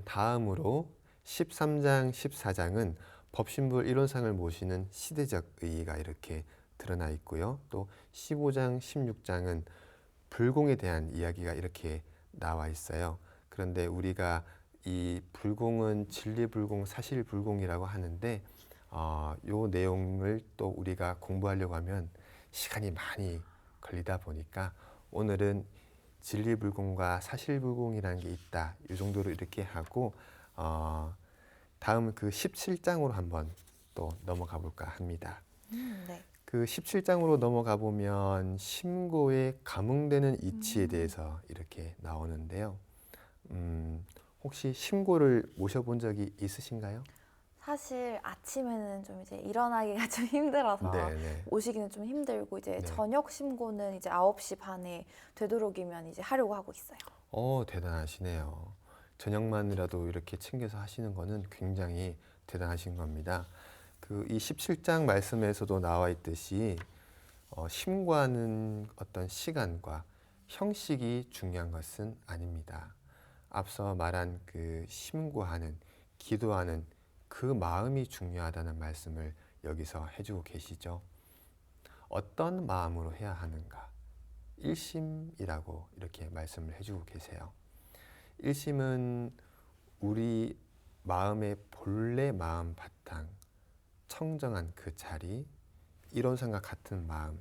다음으로 13장, 14장은 법신부 이론상을 모시는 시대적 의의가 이렇게 드러나 있고요. 또 15장, 16장은 불공에 대한 이야기가 이렇게 나와 있어요. 그런데 우리가 이 불공은 진리불공, 사실불공이라고 하는데 요 내용을 또 우리가 공부하려고 하면 시간이 많이 걸리다 보니까 오늘은 진리불공과 사실불공이라는 게 있다. 이 정도로 이렇게 하고 다음 그 17장으로 한번 또 넘어가 볼까 합니다. 네. 그 17장으로 넘어가 보면 심고에 감흥되는 이치에 대해서 이렇게 나오는데요. 혹시 심고를 모셔본 적이 있으신가요? 사실 아침에는 좀 이제 일어나기가 좀 힘들어서 네네. 오시기는 좀 힘들고 이제 네. 저녁 심고는 이제 9시 반에 되도록이면 이제 하려고 하고 있어요. 대단하시네요. 저녁만이라도 이렇게 챙겨서 하시는 거는 굉장히 대단하신 겁니다. 그 이 17장 말씀에서도 나와 있듯이 심구하는 어떤 시간과 형식이 중요한 것은 아닙니다. 앞서 말한 그 심구하는, 기도하는 그 마음이 중요하다는 말씀을 여기서 해주고 계시죠. 어떤 마음으로 해야 하는가? 일심이라고 이렇게 말씀을 해주고 계세요. 일심은 우리 마음의 본래 마음 바탕, 청정한 그 자리, 이론상과 같은 마음,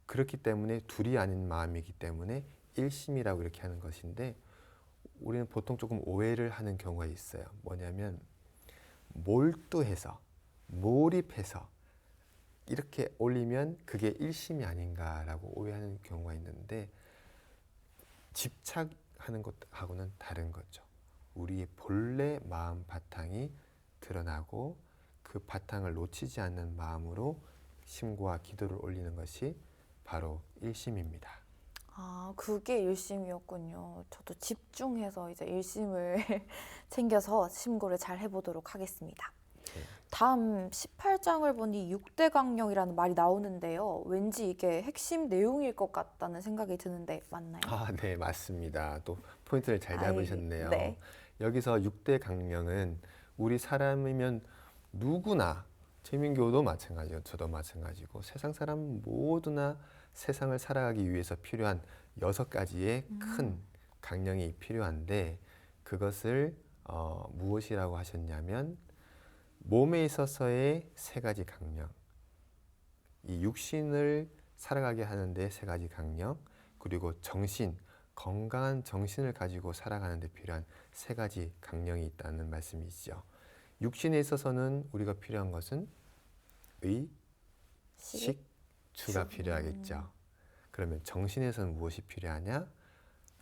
그렇기 때문에 둘이 아닌 마음이기 때문에 일심이라고 이렇게 하는 것인데, 우리는 보통 조금 오해를 하는 경우가 있어요. 뭐냐면 몰두해서, 몰입해서 이렇게 올리면 그게 일심이 아닌가라고 오해하는 경우가 있는데, 집착하는 것하고는 다른 거죠. 우리의 본래 마음 바탕이 드러나고 그 바탕을 놓치지 않는 마음으로 심고와 기도를 올리는 것이 바로 일심입니다. 아, 그게 일심이었군요. 저도 집중해서 이제 일심을 챙겨서 심고를 잘 해보도록 하겠습니다. 네. 다음 18장을 보니 6대 강령이라는 말이 나오는데요. 왠지 이게 핵심 내용일 것 같다는 생각이 드는데 맞나요? 네, 맞습니다. 또 포인트를 잘 잡으셨네요. 네. 여기서 6대 강령은 우리 사람이면 누구나, 최민교도 마찬가지고 저도 마찬가지고 세상 사람 모두나 세상을 살아가기 위해서 필요한 6가지의 큰 강령이 필요한데, 그것을 무엇이라고 하셨냐면 몸에 있어서의 3가지 강령, 이 육신을 살아가게 하는데 3가지 강령, 그리고 정신, 건강한 정신을 가지고 살아가는 데 필요한 3가지 강령이 있다는 말씀이시죠. 육신에 있어서는 우리가 필요한 것은 의, 식, 주가 필요하겠죠. 그러면 정신에서는 무엇이 필요하냐?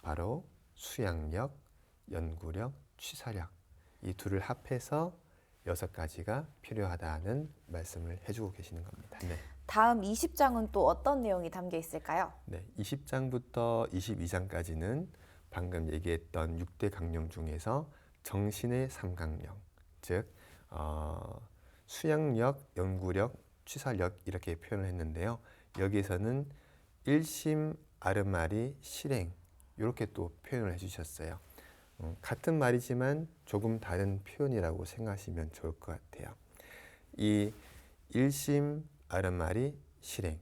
바로 수양력, 연구력, 취사력, 이 둘을 합해서 6가지가 필요하다는 말씀을 해주고 계시는 겁니다. 네. 다음 20장은 또 어떤 내용이 담겨 있을까요? 네, 20장부터 22장까지는 방금 얘기했던 6대 강령 중에서 정신의 3강령, 즉 수양력, 연구력, 취사력 이렇게 표현을 했는데요. 여기에서는 일심, 아르마리, 실행 이렇게 또 표현을 해주셨어요. 같은 말이지만 조금 다른 표현이라고 생각하시면 좋을 것 같아요. 이 일심, 아르마리, 실행,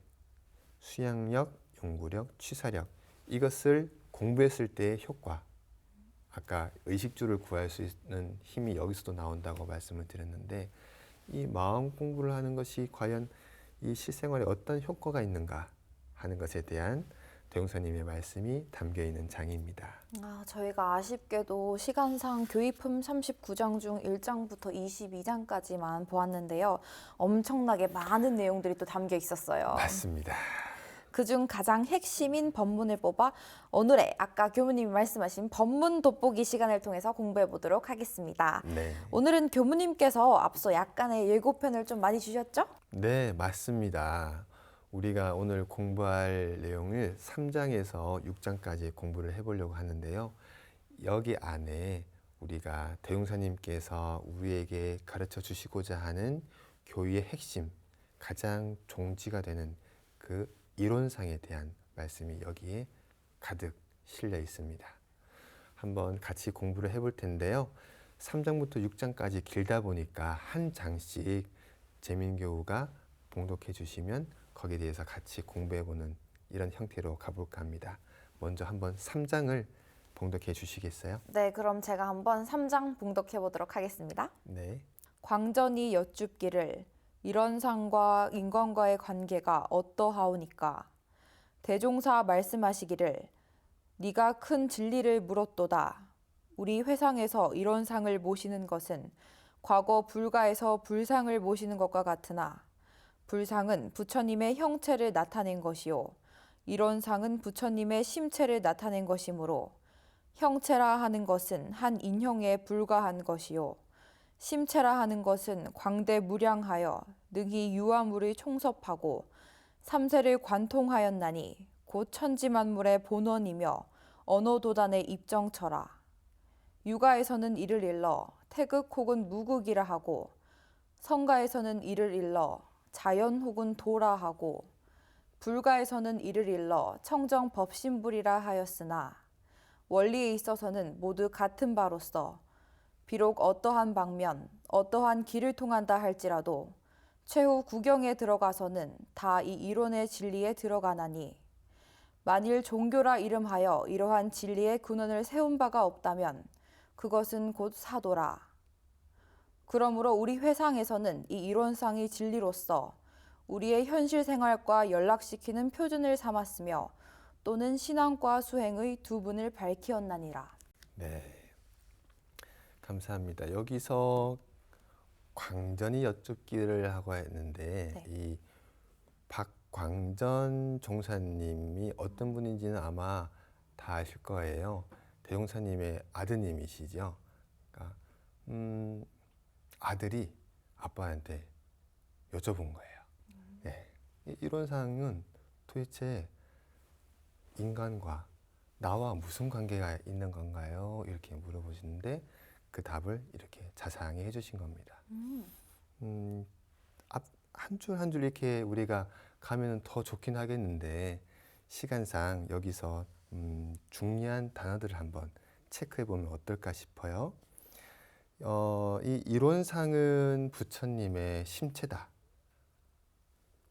수양력, 연구력, 취사력, 이것을 공부했을 때의 효과, 아까 의식주를 구할 수 있는 힘이 여기서도 나온다고 말씀을 드렸는데, 이 마음 공부를 하는 것이 과연 이 실생활에 어떤 효과가 있는가 하는 것에 대한 대웅사님의 말씀이 담겨 있는 장입니다. 저희가 아쉽게도 시간상 교의품 39장 중 1장부터 22장까지만 보았는데요. 엄청나게 많은 내용들이 또 담겨 있었어요. 맞습니다. 그중 가장 핵심인 법문을 뽑아 오늘의 아까 교무님이 말씀하신 법문 돋보기 시간을 통해서 공부해 보도록 하겠습니다. 네. 오늘은 교무님께서 앞서 약간의 예고편을 좀 많이 주셨죠? 네, 맞습니다. 우리가 오늘 공부할 내용을 3장에서 6장까지 공부를 해보려고 하는데요. 여기 안에 우리가 대웅사님께서 우리에게 가르쳐 주시고자 하는 교의의 핵심, 가장 종지가 되는 그 그 이론상에 대한 말씀이 여기에 가득 실려 있습니다. 한번 같이 공부를 해볼 텐데요. 3장부터 6장까지 길다 보니까 한 장씩 재민교우가 봉독해 주시면 거기에 대해서 같이 공부해보는 이런 형태로 가볼까 합니다. 먼저 한번 3장을 봉독해 주시겠어요? 네, 그럼 제가 한번 3장 봉독해 보도록 하겠습니다. 네. 광전이 여쭙기를 이런상과 인간과의 관계가 어떠하오니까 대종사 말씀하시기를 네가 큰 진리를 물었도다. 우리 회상에서 이런상을 모시는 것은 과거 불가에서 불상을 모시는 것과 같으나 불상은 부처님의 형체를 나타낸 것이요 이런상은 부처님의 심체를 나타낸 것이므로 형체라 하는 것은 한 인형에 불과한 것이요 심체라 하는 것은 광대무량하여 능히 유아물을 총섭하고 삼세를 관통하였나니 곧 천지만물의 본원이며 언어도단의 입정처라. 유가에서는 이를 일러 태극 혹은 무극이라 하고 성가에서는 이를 일러 자연 혹은 도라 하고 불가에서는 이를 일러 청정법신불이라 하였으나 원리에 있어서는 모두 같은 바로서 비록 어떠한 방면, 어떠한 길을 통한다 할지라도 최후 구경에 들어가서는 다 이 이론의 진리에 들어가나니 만일 종교라 이름하여 이러한 진리의 근원을 세운 바가 없다면 그것은 곧 사도라. 그러므로 우리 회상에서는 이 이론상이 진리로서 우리의 현실 생활과 연락시키는 표준을 삼았으며 또는 신앙과 수행의 두 분을 밝히었나니라. 네. 감사합니다. 여기서 광전이 여쭙기를 하고 했는데 네. 이 박광전 종사님이 어떤 분인지는 아마 다 아실 거예요. 대종사님의 아드님이시죠. 그러니까 아들이 아빠한테 여쭤본 거예요. 네. 이론상은 도대체 인간과 나와 무슨 관계가 있는 건가요? 이렇게 물어보시는데 그 답을 이렇게 자세하게 해주신 겁니다. 앞 한 줄 한 줄 이렇게 우리가 가면 더 좋긴 하겠는데 시간상 여기서 중요한 단어들을 한번 체크해 보면 어떨까 싶어요. 이 이론상은 부처님의 심체다.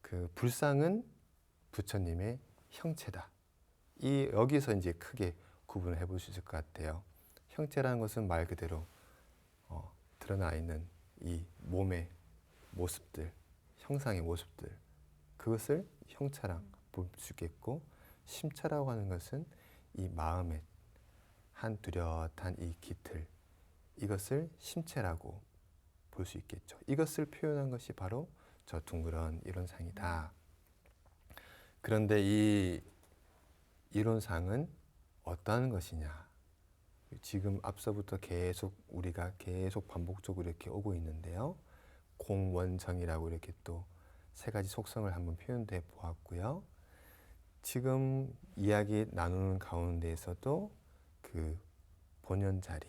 그 불상은 부처님의 형체다. 이 여기서 이제 크게 구분을 해볼 수 있을 것 같아요. 형체라는 것은 말 그대로 드러나 있는 이 몸의 모습들, 형상의 모습들, 그것을 형체랑 볼 수 있겠고, 심체라고 하는 것은 이 마음의 한 뚜렷한 이 기틀, 이것을 심체라고 볼 수 있겠죠. 이것을 표현한 것이 바로 저 둥그런 이론상이다. 그런데 이 이론상은 어떠한 것이냐? 지금 앞서부터 계속 우리가 계속 반복적으로 이렇게 오고 있는데요. 공원정이라고 이렇게 또 세 가지 속성을 한번 표현해 보았고요. 지금 이야기 나누는 가운데에서도 그 본연 자리,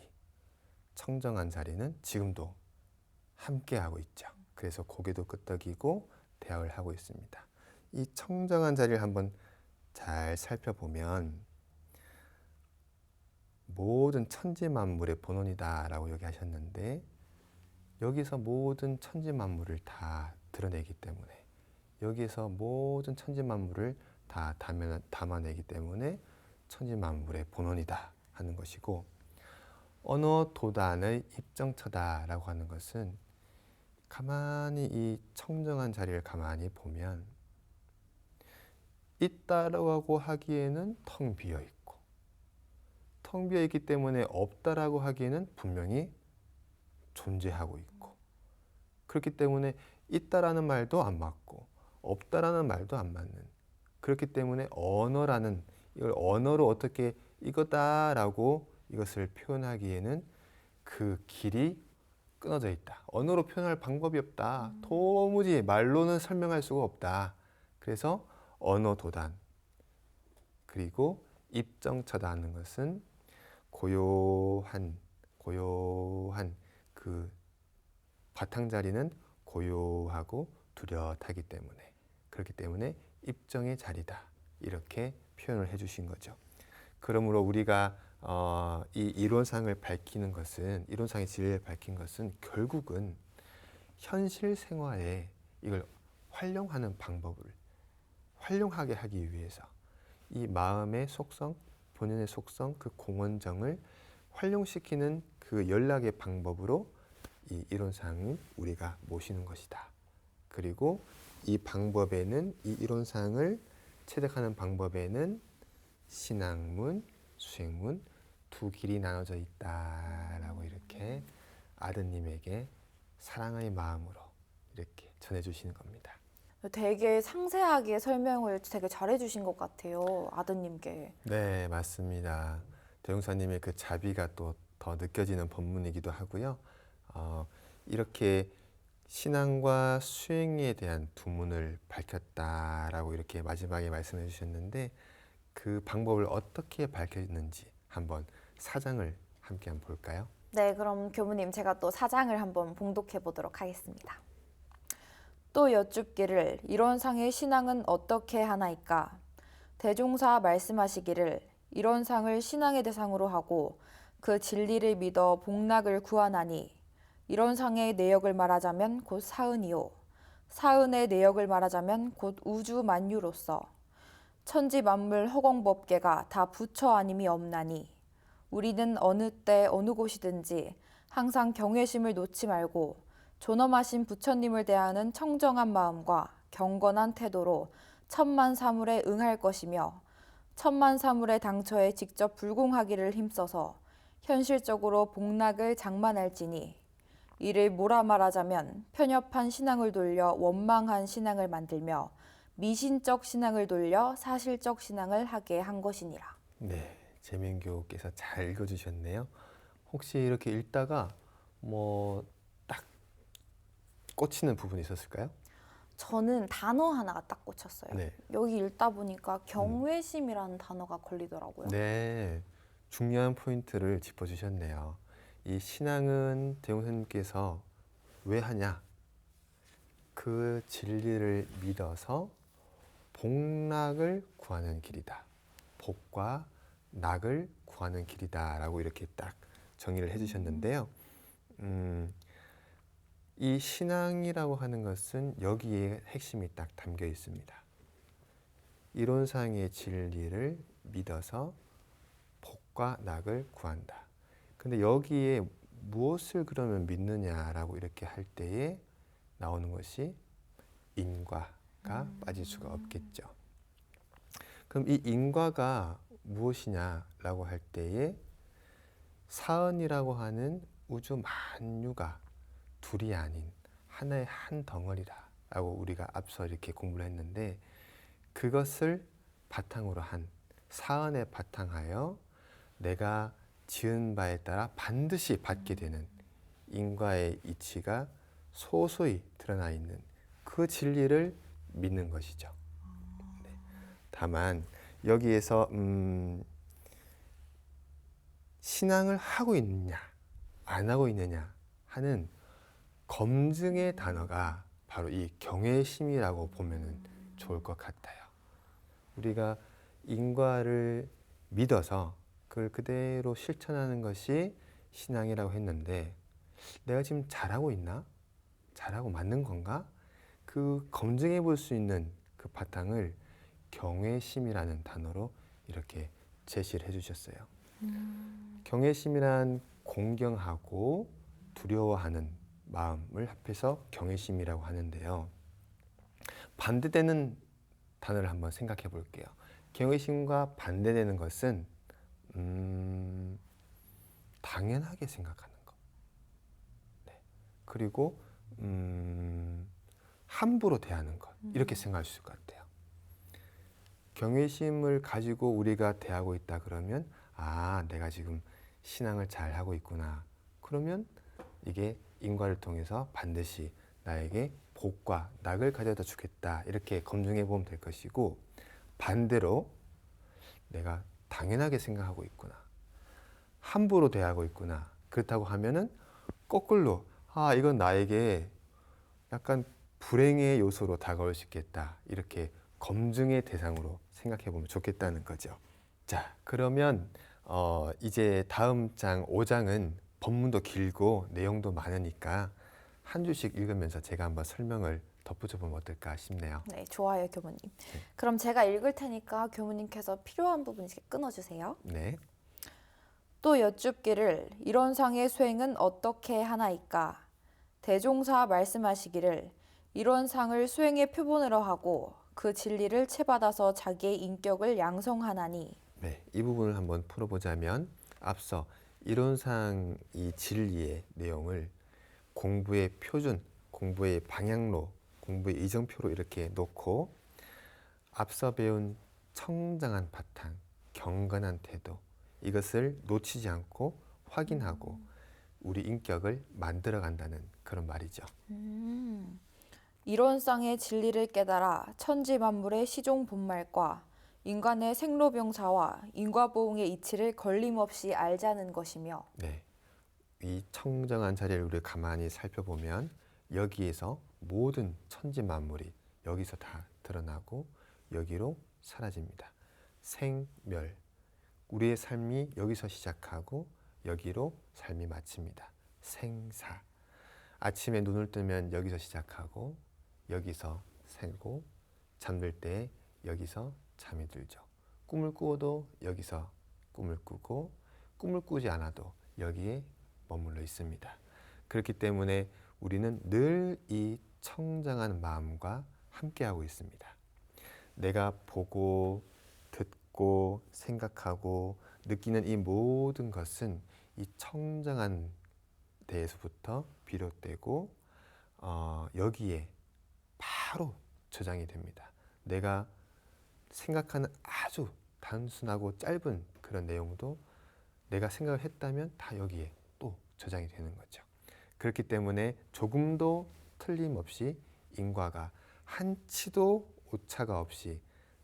청정한 자리는 지금도 함께 하고 있죠. 그래서 고개도 끄덕이고 대화를 하고 있습니다. 이 청정한 자리를 한번 잘 살펴보면 모든 천지만물의 본원이다라고 여기 하셨는데 여기서 모든 천지만물을 다 드러내기 때문에 여기서 모든 천지만물을 다 담아내기 때문에 천지만물의 본원이다 하는 것이고 언어 도단의 입정처다라고 하는 것은 가만히 이 청정한 자리를 가만히 보면 있다라고 하기에는 텅 비어 있고 텅 비어 있기 때문에 없다라고 하기에는 분명히 존재하고 있고 그렇기 때문에 있다라는 말도 안 맞고 없다라는 말도 안 맞는 그렇기 때문에 언어라는 이걸 언어로 어떻게 이거다라고 이것을 표현하기에는 그 길이 끊어져 있다. 언어로 표현할 방법이 없다. 도무지 말로는 설명할 수가 없다. 그래서 언어 도단 그리고 입정처다는 것은 고요한 그 바탕자리는 고요하고 뚜렷하기 때문에 그렇기 때문에 입정의 자리다. 이렇게 표현을 해주신 거죠. 그러므로 우리가 이 이론상을 밝히는 것은, 이론상의 진리를 밝힌 것은 결국은 현실 생활에 이걸 활용하는 방법을 활용하게 하기 위해서 이 마음의 속성, 본연의 속성, 그 공원정을 활용시키는 그 연락의 방법으로 이 이론상을 우리가 모시는 것이다. 그리고 이 방법에는, 이 이론상을 체득하는 방법에는 신앙문, 수행문 두 길이 나눠져 있다라고 이렇게 아드님에게 사랑의 마음으로 이렇게 전해주시는 겁니다. 되게 상세하게 설명을 되게 잘해주신 것 같아요, 아드님께. 네, 맞습니다. 대웅사님의 그 자비가 또 더 느껴지는 본문이기도 하고요. 이렇게 신앙과 수행에 대한 두 문을 밝혔다라고 이렇게 마지막에 말씀해 주셨는데 그 방법을 어떻게 밝혔는지 한번 사장을 함께 한번 볼까요? 네, 그럼 교무님 제가 또 사장을 한번 봉독해 보도록 하겠습니다. 또 여쭙기를 이론상의 신앙은 어떻게 하나이까? 대종사 말씀하시기를 이론상을 신앙의 대상으로 하고 그 진리를 믿어 복락을 구하나니 이론상의 내역을 말하자면 곧 사은이요 사은의 내역을 말하자면 곧 우주 만유로서 천지 만물 허공법계가 다 부처 아님이 없나니 우리는 어느 때 어느 곳이든지 항상 경외심을 놓지 말고 존엄하신 부처님을 대하는 청정한 마음과 경건한 태도로 천만사물에 응할 것이며 천만사물의 당처에 직접 불공하기를 힘써서 현실적으로 복락을 장만할지니 이를 뭐라 말하자면 편협한 신앙을 돌려 원망한 신앙을 만들며 미신적 신앙을 돌려 사실적 신앙을 하게 한 것이니라. 네, 재민교우께서 잘 읽어주셨네요. 혹시 이렇게 읽다가 뭐 딱 꽂히는 부분이 있었을까요? 저는 단어 하나가 딱 꽂혔어요. 네. 여기 읽다 보니까 경외심이라는 단어가 걸리더라고요. 네, 중요한 포인트를 짚어주셨네요. 이 신앙은 대웅사님께서 왜 하냐? 그 진리를 믿어서 복락을 구하는 길이다. 복과 낙을 구하는 길이다라고 이렇게 딱 정의를 해주셨는데요. 이 신앙이라고 하는 것은 여기에 핵심이 딱 담겨 있습니다. 이론상의 진리를 믿어서 복과 낙을 구한다. 근데 여기에 무엇을 그러면 믿느냐라고 이렇게 할 때에 나오는 것이 인과가 빠질 수가 없겠죠. 그럼 이 인과가 무엇이냐라고 할 때에 사은이라고 하는 우주 만유가 둘이 아닌 하나의 한 덩어리라고 우리가 앞서 이렇게 공부를 했는데 그것을 바탕으로 한 사은에 바탕하여 내가 지은 바에 따라 반드시 받게 되는 인과의 이치가 소소히 드러나 있는 그 진리를 믿는 것이죠. 네. 다만 여기에서 신앙을 하고 있느냐 안 하고 있느냐 하는 검증의 단어가 바로 이 경외심이라고 보면 좋을 것 같아요. 우리가 인과를 믿어서 그걸 그대로 실천하는 것이 신앙이라고 했는데 내가 지금 잘하고 있나? 잘하고 맞는 건가? 그 검증해 볼 수 있는 그 바탕을 경외심이라는 단어로 이렇게 제시를 해주셨어요. 경외심이란 공경하고 두려워하는 마음을 합해서 경외심이라고 하는데요. 반대되는 단어를 한번 생각해 볼게요. 경외심과 반대되는 것은 당연하게 생각하는 것. 네. 그리고 함부로 대하는 것. 이렇게 생각할 수 있을 것 같아요. 경외심을 가지고 우리가 대하고 있다 그러면 아, 내가 지금 신앙을 잘 하고 있구나. 그러면 이게 인과를 통해서 반드시 나에게 복과 낙을 가져다 주겠다. 이렇게 검증해 보면 될 것이고 반대로 내가 당연하게 생각하고 있구나. 함부로 대하고 있구나. 그렇다고 하면은 거꾸로 아, 이건 나에게 약간 불행의 요소로 다가올 수 있겠다. 이렇게 검증의 대상으로 생각해 보면 좋겠다는 거죠. 자, 그러면 이제 다음 장 5장은 본문도 길고 내용도 많으니까 한 줄씩 읽으면서 제가 한번 설명을 덧붙여 보면 어떨까 싶네요. 네, 좋아요, 교무님. 그럼 제가 읽을 테니까 교무님께서 필요한 부분 이렇게 끊어주세요. 네. 또 여쭙기를 이런 상의 수행은 어떻게 하나이까? 대종사 말씀하시기를 이런 상을 수행의 표본으로 하고 그 진리를 채받아서 자기의 인격을 양성하나니. 네, 이 부분을 한번 풀어보자면 앞서 이론상 이 진리의 내용을 공부의 표준, 공부의 방향로, 공부의 이정표로 이렇게 놓고 앞서 배운 청정한 바탕, 경건한 태도 이것을 놓치지 않고 확인하고 우리 인격을 만들어 간다는 그런 말이죠. 이론상의 진리를 깨달아 천지 만물의 시종 본말과 인간의 생로병사와 인과보응의 이치를 걸림없이 알자는 것이며. 네, 이 청정한 자리를 우리 가만히 살펴보면 여기에서 모든 천지 만물이 여기서 다 드러나고 여기로 사라집니다. 생멸, 우리의 삶이 여기서 시작하고 여기로 삶이 마칩니다. 생사, 아침에 눈을 뜨면 여기서 시작하고 여기서 살고 잠들 때 여기서 잠이 들죠. 꿈을 꾸어도 여기서 꿈을 꾸고 꿈을 꾸지 않아도 여기에 머물러 있습니다. 그렇기 때문에 우리는 늘 이 청정한 마음과 함께하고 있습니다. 내가 보고 듣고 생각하고 느끼는 이 모든 것은 이 청정한 데에서부터 비롯되고 여기에 바로 저장이 됩니다. 내가 생각하는 아주 단순하고 짧은 그런 내용도 내가 생각을 했다면 다 여기에 또 저장이 되는 거죠. 그렇기 때문에 조금도 틀림없이 인과가 한치도 오차가 없이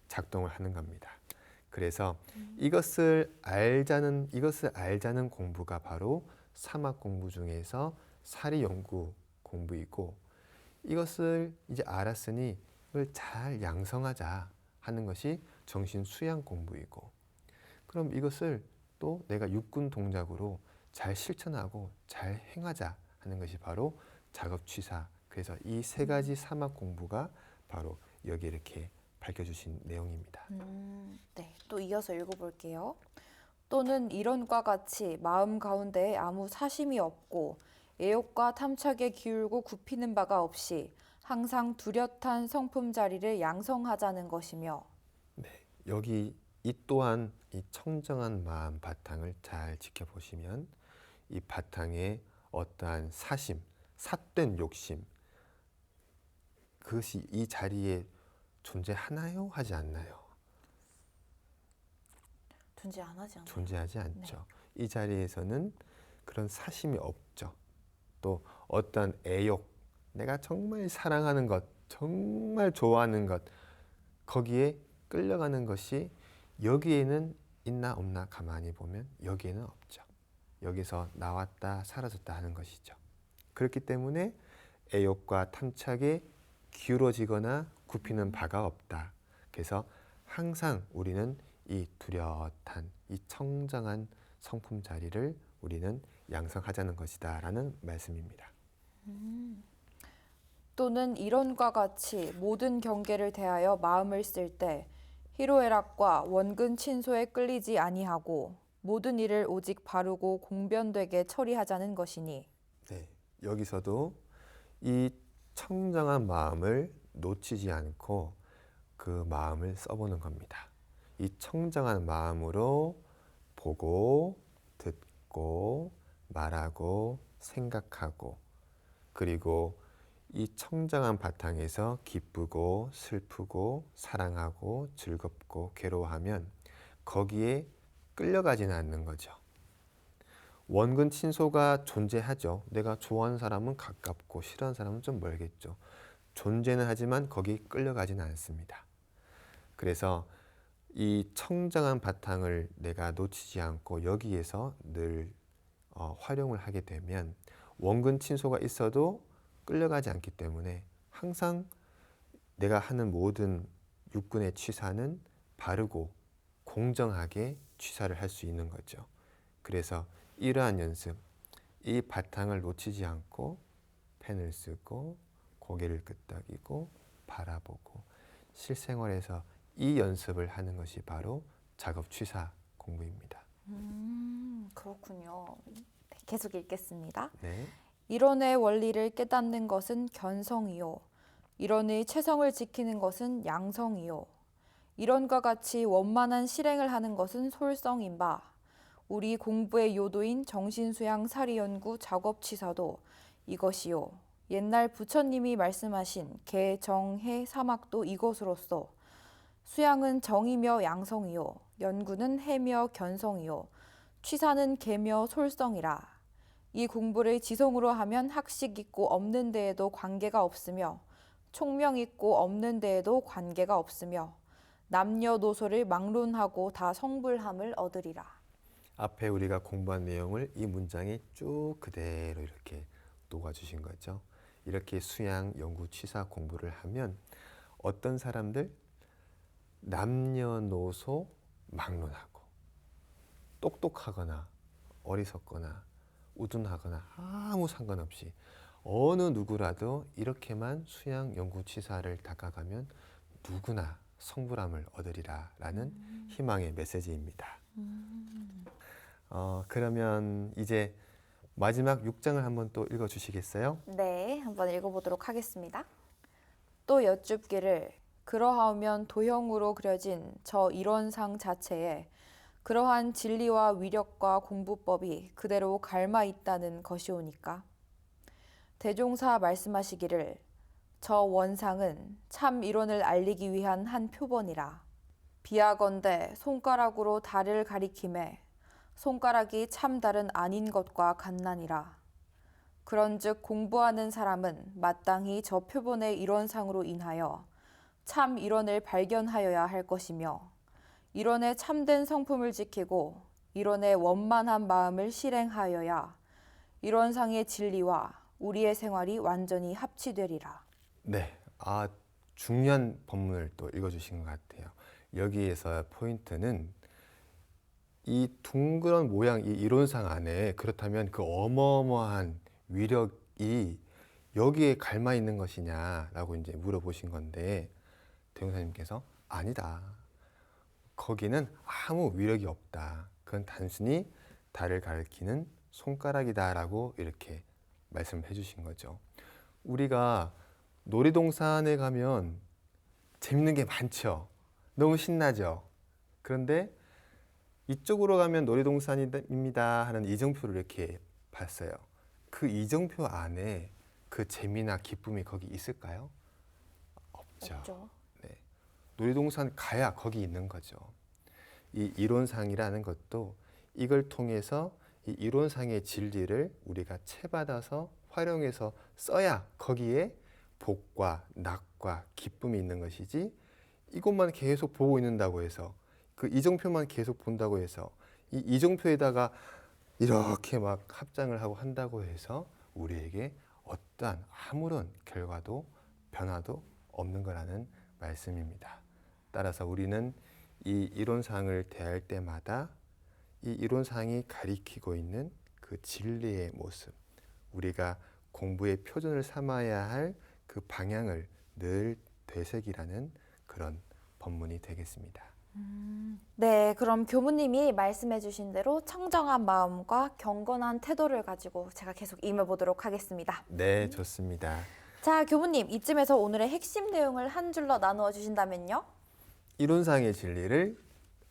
작동을 하는 겁니다. 그래서 이것을 알자는 공부가 바로 사막 공부 중에서 사리 연구 공부이고 이것을 이제 알았으니 이걸 잘 양성하자 하는 것이 정신 수양 공부이고 그럼 이것을 또 내가 육군 동작으로 잘 실천하고 잘 행하자 하는 것이 바로 작업취사. 그래서 이 세 가지 사막 공부가 바로 여기 이렇게 밝혀주신 내용입니다. 네, 또 이어서 읽어볼게요. 또는 이론과 같이 마음 가운데에 아무 사심이 없고 애욕과 탐착에 기울고 굽히는 바가 없이 항상 뚜렷한 성품 자리를 양성하자는 것이며. 네, 여기 이 또한 이 청정한 마음 바탕을 잘 지켜보시면 이 바탕에 어떠한 사심, 삿된 욕심 그것이 이 자리에 존재하나요? 하지 않나요? 존재 안 하지 않나요? 존재하지 않죠. 이 자리에서는 그런 사심이 없죠. 또 어떤 애욕, 내가 정말 사랑하는 것, 정말 좋아하는 것, 거기에 끌려가는 것이 여기에는 있나 없나 가만히 보면 여기에는 없죠. 여기서 나왔다 사라졌다 하는 것이죠. 그렇기 때문에 애욕과 탐착에 기울어지거나 굽히는 바가 없다. 그래서 항상 우리는 이 뚜렷한 이 청정한 성품 자리를 우리는 양성하자는 것이다 라는 말씀입니다. 또는 이론과 같이 모든 경계를 대하여 마음을 쓸 때 희로애락과 원근 친소에 끌리지 아니하고 모든 일을 오직 바르고 공변되게 처리하자는 것이니. 네, 여기서도 이 청정한 마음을 놓치지 않고 그 마음을 써보는 겁니다. 이 청정한 마음으로 보고 듣고 말하고 생각하고 그리고 이 청정한 바탕에서 기쁘고 슬프고 사랑하고 즐겁고 괴로워하면 거기에 끌려가지는 않는 거죠. 원근 친소가 존재하죠. 내가 좋아하는 사람은 가깝고 싫어하는 사람은 좀 멀겠죠. 존재는 하지만 거기 끌려가지는 않습니다. 그래서 이 청정한 바탕을 내가 놓치지 않고 여기에서 늘 활용을 하게 되면 원근 친소가 있어도 끌려가지 않기 때문에 항상 내가 하는 모든 육군의 취사는 바르고 공정하게 취사를 할 수 있는 거죠. 그래서 이러한 연습, 이 바탕을 놓치지 않고 펜을 쓰고 고개를 끄덕이고 바라보고 실생활에서 이 연습을 하는 것이 바로 작업 취사 공부입니다. 그렇군요. 네, 계속 읽겠습니다. 네. 이론의 원리를 깨닫는 것은 견성이요. 이론의 체성을 지키는 것은 양성이요. 이론과 같이 원만한 실행을 하는 것은 솔성인 바 우리 공부의 요도인 정신수양 사리연구 작업치사도 이것이요. 옛날 부처님이 말씀하신 개, 정, 해, 사막도 이것으로서 수양은 정이며 양성이요. 연구는 해며 견성이요. 취사는 개며 솔성이라. 이 공부를 지성으로 하면 학식 있고 없는 데에도 관계가 없으며 총명 있고 없는 데에도 관계가 없으며 남녀노소를 막론하고 다 성불함을 얻으리라. 앞에 우리가 공부한 내용을 이 문장에 쭉 그대로 이렇게 녹아주신 거죠. 이렇게 수양, 연구, 취사 공부를 하면 어떤 사람들 남녀노소 막론하고 똑똑하거나 어리석거나 우둔하거나 아무 상관없이 어느 누구라도 이렇게만 수양, 연구, 취사를 닦아가면 누구나 성불함을 얻으리라 라는 희망의 메시지입니다. 그러면 이제 마지막 6장을 한번 또 읽어주시겠어요? 네, 한번 읽어보도록 하겠습니다. 또 여쭙기를 그러하면 도형으로 그려진 저 이론상 자체에 그러한 진리와 위력과 공부법이 그대로 갈마 있다는 것이오니까. 대종사 말씀하시기를 저 원상은 참 이론을 알리기 위한 한 표본이라. 비하건대 손가락으로 달을 가리킴에 손가락이 참 달은 아닌 것과 같나니라. 그런즉 공부하는 사람은 마땅히 저 표본의 이론상으로 인하여 참 이론을 발견하여야 할 것이며 이론의 참된 성품을 지키고 이론의 원만한 마음을 실행하여야 이론상의 진리와 우리의 생활이 완전히 합치되리라. 네, 중요한 본문을 또 읽어주신 것 같아요. 여기에서 포인트는 이 둥그런 모양, 이 이론상 안에 그렇다면 그 어마어마한 위력이 여기에 갈마 있는 것이냐라고 이제 물어보신 건데 대용사님께서 아니다. 거기는 아무 위력이 없다. 그건 단순히 달을 가리키는 손가락이다라고 이렇게 말씀해 주신 거죠. 우리가 놀이동산에 가면 재밌는 게 많죠. 너무 신나죠. 그런데 이쪽으로 가면 놀이동산입니다 하는 이정표를 이렇게 봤어요. 그 이정표 안에 그 재미나 기쁨이 거기 있을까요? 없죠. 네. 놀이동산 가야 거기 있는 거죠. 이 이론상이라는 것도 이걸 통해서 이 이론상의 진리를 우리가 채받아서 활용해서 써야 거기에 복과 낙과 기쁨이 있는 것이지 이것만 계속 보고 있는다고 해서 그 이정표만 계속 본다고 해서 이 이정표에다가 이렇게 막 합장을 하고 한다고 해서 우리에게 어떠한 아무런 결과도 변화도 없는 거라는 말씀입니다. 따라서 우리는 이 이론상을 대할 때마다 이 이론상이 가리키고 있는 그 진리의 모습, 우리가 공부의 표준을 삼아야 할 그 방향을 늘 되새기라는 그런 본문이 되겠습니다. 네, 그럼 교무님이 말씀해 주신 대로 청정한 마음과 경건한 태도를 가지고 제가 계속 임해보도록 하겠습니다. 네, 좋습니다. 자, 교무님, 이쯤에서 오늘의 핵심 내용을 한 줄로 나누어 주신다면요? 이론상의 진리를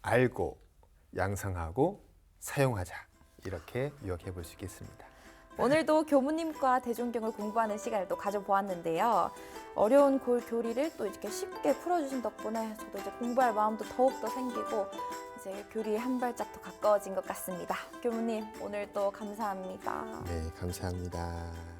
알고 양성하고 사용하자. 이렇게 요약해 볼 수 있겠습니다. 오늘도 교무님과 대종경을 공부하는 시간을 또 가져보았는데요. 어려운 교리를 또 이렇게 쉽게 풀어주신 덕분에 저도 이제 공부할 마음도 더욱더 생기고 이제 교리에 한 발짝 더 가까워진 것 같습니다. 교무님, 오늘 또 감사합니다. 네, 감사합니다.